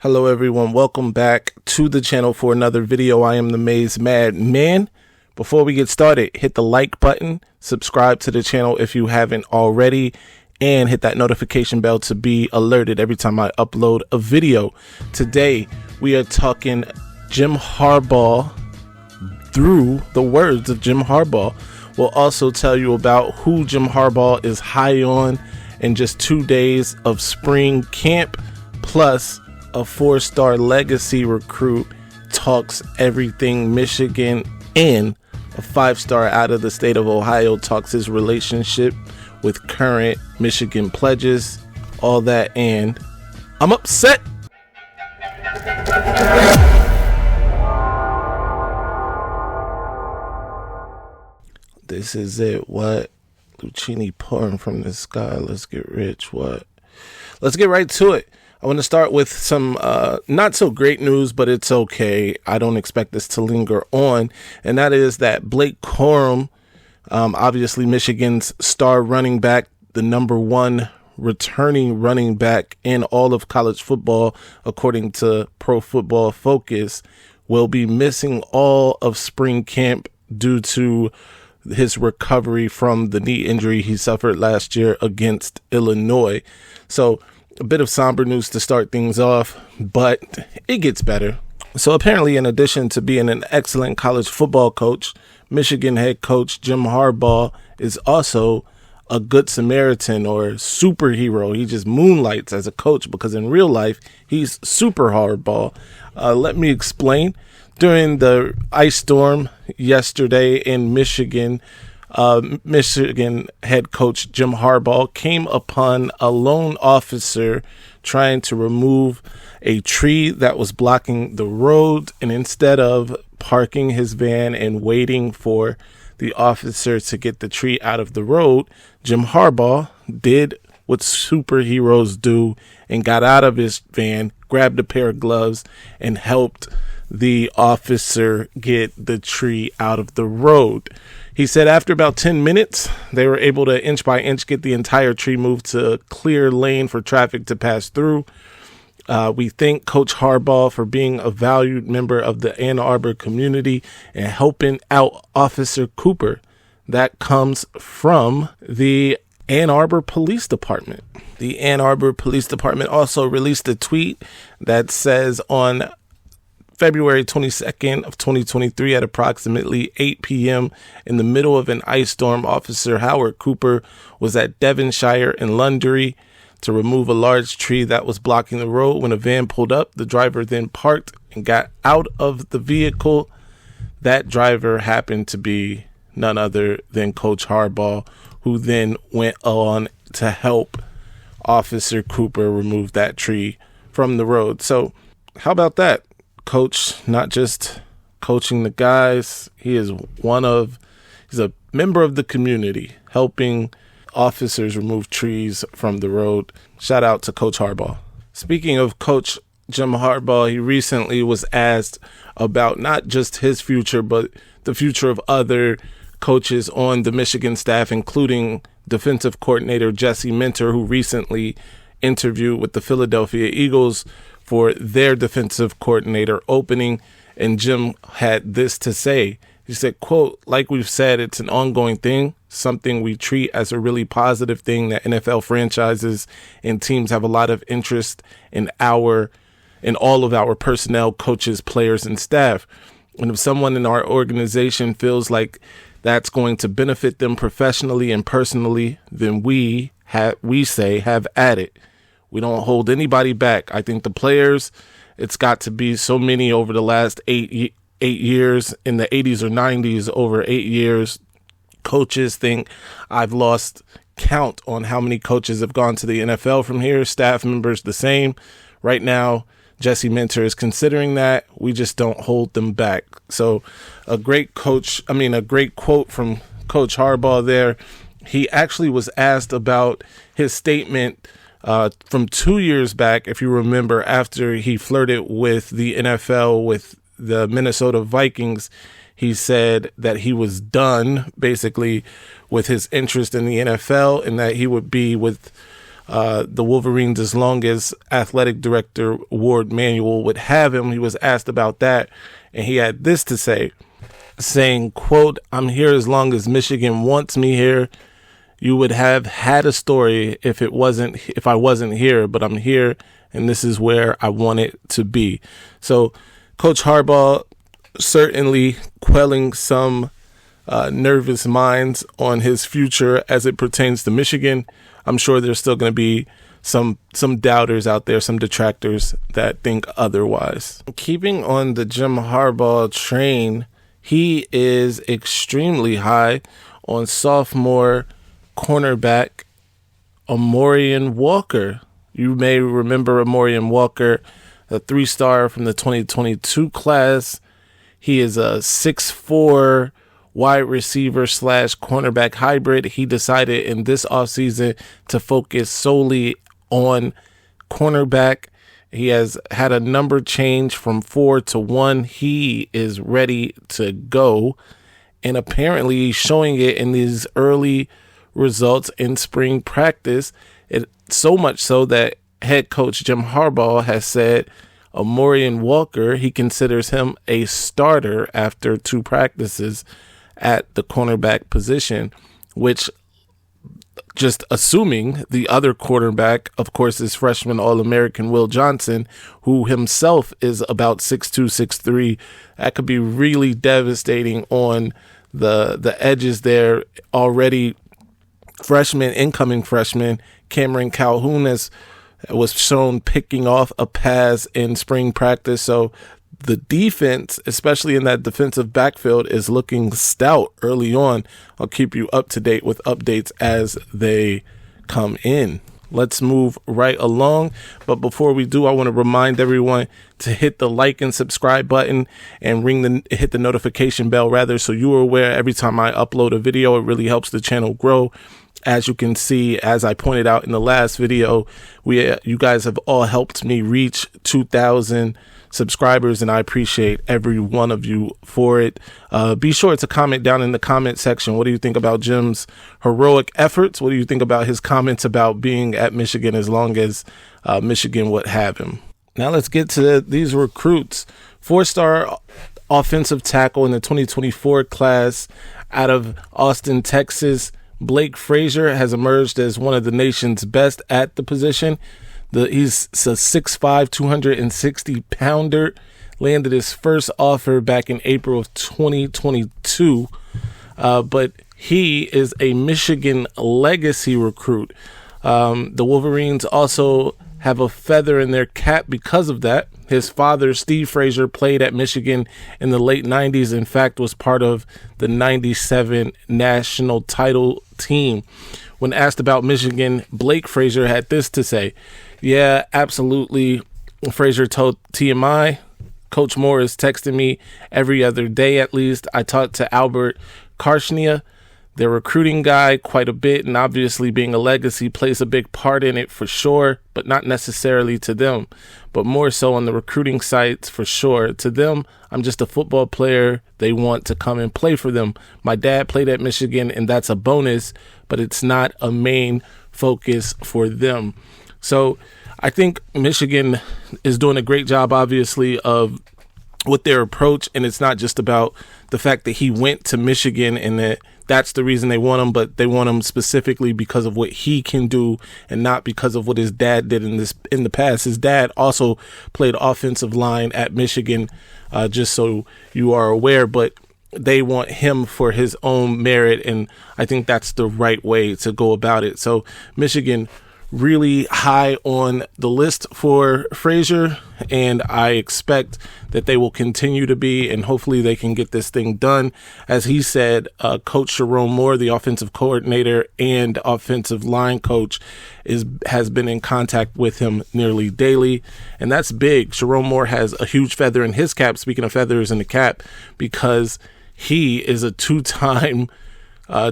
Hello everyone, welcome back to the channel for another video. I am the Maize Man. Before we get started, hit the like button, subscribe to the channel if you haven't already, and hit that notification bell to be alerted every time I upload a video. Today, we are talking Jim Harbaugh through the words of Jim Harbaugh. We'll also tell you about who Jim Harbaugh is high on in just 2 days of spring camp, plus a 4-star legacy recruit talks everything Michigan, and a 5-star out of the state of Ohio talks his relationship with current Michigan pledges. All that, and I'm upset. This is it. What? Lucchini pouring from the sky. Let's get rich. What? Let's get right to it. I want to start with some not so great news, but it's okay. I don't expect this to linger on. And that is that Blake Corum, obviously Michigan's star running back, the #1 returning running back in all of college football, according to Pro Football Focus, will be missing all of spring camp due to his recovery from the knee injury he suffered last year against Illinois. So a bit of somber news to start things off, but it gets better. So apparently, in addition to being an excellent college football coach, Michigan head coach Jim Harbaugh is also a good Samaritan or superhero. He just moonlights as a coach because in real life, he's Super Harbaugh. Let me explain. During the ice storm yesterday in Michigan, Michigan head coach Jim Harbaugh came upon a lone officer trying to remove a tree that was blocking the road, and instead of parking his van and waiting for the officer to get the tree out of the road, Jim Harbaugh did what superheroes do and got out of his van, grabbed a pair of gloves, and helped the officer get the tree out of the road. He said after about 10 minutes, they were able to inch by inch get the entire tree moved to a clear lane for traffic to pass through. We thank Coach Harbaugh for being a valued member of the Ann Arbor community and helping out Officer Cooper. That comes from the Ann Arbor Police Department. The Ann Arbor Police Department also released a tweet that says on February 22nd of 2023 at approximately 8 p.m. in the middle of an ice storm, Officer Howard Cooper was at Devonshire and Londonderry to remove a large tree that was blocking the road. When a van pulled up, the driver then parked and got out of the vehicle. That driver happened to be none other than Coach Harbaugh, who then went on to help Officer Cooper remove that tree from the road. So how about that? Coach, not just coaching the guys, he's a member of the community, helping officers remove trees from the road. Shout out to Coach Harbaugh. Speaking of Coach Jim Harbaugh, he recently was asked about not just his future, but the future of other coaches on the Michigan staff, including defensive coordinator Jesse Minter, who recently interviewed with the Philadelphia Eagles for their defensive coordinator opening, and Jim had this to say. He said, quote, "Like we've said, it's an ongoing thing, something we treat as a really positive thing that NFL franchises and teams have a lot of interest in all of our personnel, coaches, players, and staff. And if someone in our organization feels like that's going to benefit them professionally and personally, then we say have at it. We don't hold anybody back. I think the players, it's got to be so many over the last eight years, in the 80s or 90s, over 8 years. Coaches think I've lost count on how many coaches have gone to the NFL from here. Staff members the same. Right now, Jesse Minter is considering that. We just don't hold them back." So a great quote from Coach Harbaugh there. He actually was asked about his statement from 2 years back, if you remember, after he flirted with the NFL with the Minnesota Vikings. He said that he was done basically with his interest in the NFL and that he would be with the Wolverines as long as athletic director Ward Manuel would have him. He was asked about that, and he had this to say, saying, quote, "I'm here as long as Michigan wants me here. You would have had a story if I wasn't here, but I'm here, and this is where I want it to be." So Coach Harbaugh certainly quelling some nervous minds on his future as it pertains to Michigan. I'm sure there's still going to be some doubters out there, some detractors that think otherwise. Keeping on the Jim Harbaugh train, he is extremely high on sophomore cornerback Amorian Walker. You may remember Amorian Walker, a 3-star from the 2022 class. He is a 6'4" wide receiver / cornerback hybrid. He decided in this offseason to focus solely on cornerback. He has had a number change from 4 to 1. He is ready to go. And apparently he's showing it in these early results in spring practice. So much so that head coach Jim Harbaugh has said Amorian Walker, he considers him a starter after 2 practices at the cornerback position, which, just assuming the other quarterback, of course, is freshman All-American Will Johnson, who himself is about 6'2", 6'3". That could be really devastating on the edges there. Already incoming freshman Cameron Calhoun was shown picking off a pass in spring practice. So the defense, especially in that defensive backfield, is looking stout early on. I'll keep you up to date with updates as they come in. Let's move right along. But before we do, I want to remind everyone to hit the like and subscribe button and hit the notification bell so you are aware every time I upload a video. It really helps the channel grow. As you can see, as I pointed out in the last video, you guys have all helped me reach 2,000 subscribers, and I appreciate every one of you for it. Be sure to comment down in the comment section. What do you think about Jim's heroic efforts? What do you think about his comments about being at Michigan as long as Michigan would have him? Now let's get to these recruits. 4-star offensive tackle in the 2024 class out of Austin, Texas, Blake Frazier has emerged as one of the nation's best at the position. He's a 6'5", 260-pounder, landed his first offer back in April of 2022, but he is a Michigan legacy recruit. The Wolverines also have a feather in their cap because of that. His father, Steve Frazier, played at Michigan in the late 90s. In fact, was part of the 97 national title team. When asked about Michigan, Blake Frazier had this to say. "Yeah, absolutely." Frazier told TMI, "Coach Moore is texting me every other day at least. I talked to Albert Karshnia, their recruiting guy, quite a bit, and obviously being a legacy plays a big part in it for sure, but not necessarily to them, but more so on the recruiting sites for sure. To them, I'm just a football player. They want to come and play for them. My dad played at Michigan, and that's a bonus, but it's not a main focus for them." So I think Michigan is doing a great job, obviously, of with their approach, and it's not just about the fact that he went to Michigan and that's the reason they want him, but they want him specifically because of what he can do and not because of what his dad did in the past. His dad also played offensive line at Michigan, just so you are aware, but they want him for his own merit, and I think that's the right way to go about it. So Michigan really high on the list for Frazier, and I expect that they will continue to be, and hopefully they can get this thing done. As he said, Coach Jerome Moore, the offensive coordinator and offensive line coach, has been in contact with him nearly daily, and that's big. Jerome Moore has a huge feather in his cap, speaking of feathers in the cap, because he is a 2-time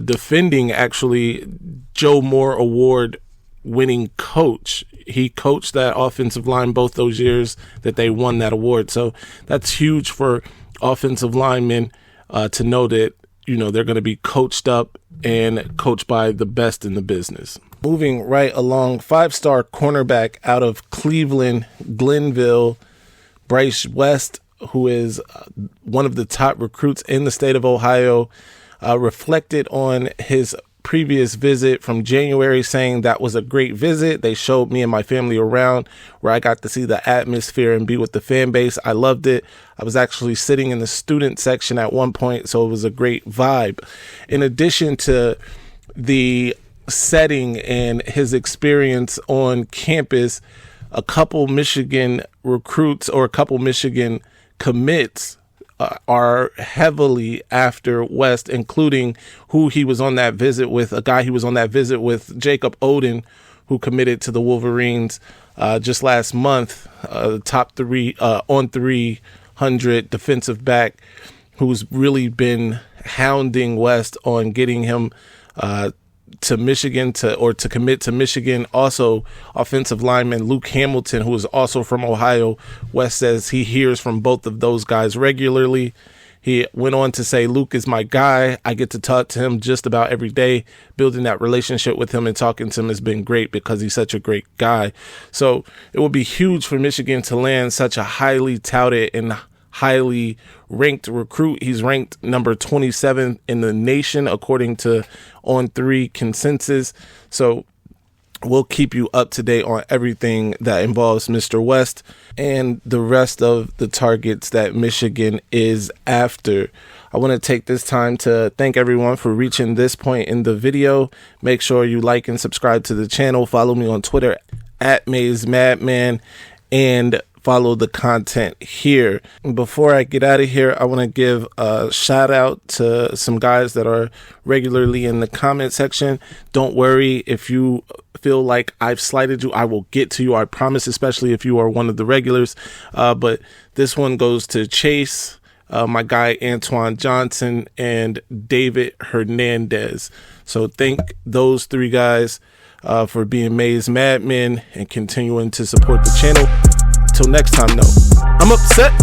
defending, actually, Joe Moore Award winning coach. He coached that offensive line both those years that they won that award. So that's huge for offensive linemen to know that, they're going to be coached up and coached by the best in the business. Moving right along, 5-star cornerback out of Cleveland, Glenville, Bryce West, who is one of the top recruits in the state of Ohio, reflected on his previous visit from January, saying that was a great visit. They showed me and my family around, where I got to see the atmosphere and be with the fan base. I loved it. I was actually sitting in the student section at one point, so it was a great vibe. In addition to the setting and his experience on campus, a couple Michigan recruits or a couple Michigan commits are heavily after West, including who he was on that visit with, a guy he was on that visit with, Jacob Oden, who committed to the Wolverines just last month, top three on 300 defensive back, who's really been hounding West on getting him to Michigan to commit to Michigan. Also, offensive lineman Luke Hamilton, who is also from Ohio. West says he hears from both of those guys regularly. He went on to say, Luke is my guy. I get to talk to him just about every day. Building that relationship with him and talking to him has been great because he's such a great guy. So it would be huge for Michigan to land such a highly touted and highly ranked recruit. He's ranked number 27 in the nation according to On3 consensus. So we'll keep you up to date on everything that involves Mr. West and the rest of the targets that Michigan is after. I want to take this time to thank everyone for reaching this point in the video. Make sure you like and subscribe to the channel. Follow me on Twitter at Maize Madman, and follow the content here. Before I get out of here, I want to give a shout out to some guys that are regularly in the comment section. Don't worry if you feel like I've slighted you. I will get to you, I promise, especially if you are one of the regulars. But this one goes to Chase, my guy Antoine Johnson, and David Hernandez. So thank those three guys for being Maize Madmen and continuing to support the channel. Till next time, though, I'm upset.